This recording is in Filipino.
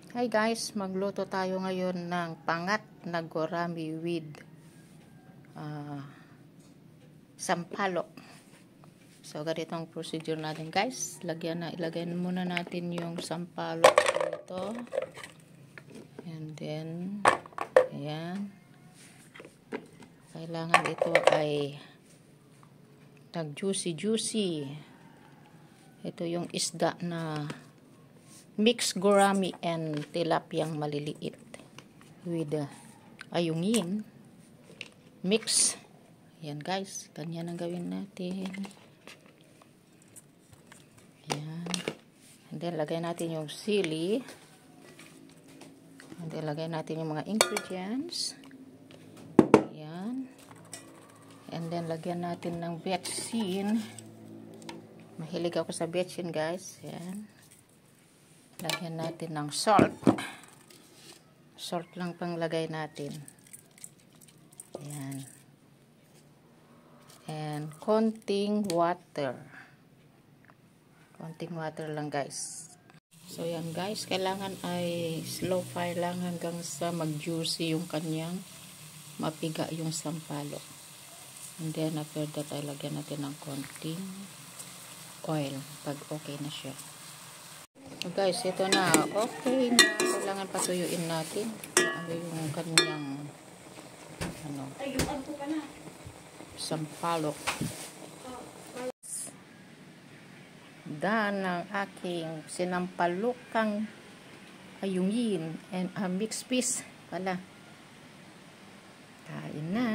Hi guys, magluto tayo ngayon ng pangat na gurami with sampalok. So ganito ang procedure natin guys. Ilagay muna natin yung sampalok dito. And then ayan. Kailangan ito ay nag-juicy. Ito yung isda na mixed gurami and tilapiyang maliliit with ayungin mix. Ayan guys, ganyan ang gawin natin. Ayan. And then lagay natin yung sili. And then lagay natin yung mga ingredients. Ayan. And then lagyan natin ng betsin. Mahilig ako sa betsin guys. Ayan. Lagyan natin ng salt. Salt lang pang lagay natin. Ayan. And konting water. Konting water lang guys. So yan guys, kailangan ay slow fire lang hanggang sa mag-juicy yung kanyang mapiga yung sampalok. And then after that ay lagyan natin ng konting oil pag okay na siya. So guys, ito na. Okay na. Kailangan patuyuin natin. Ano yung kanyang sampalok. Dahil ng aking sinampalukang ayungin and mixed fish pala. Kain na.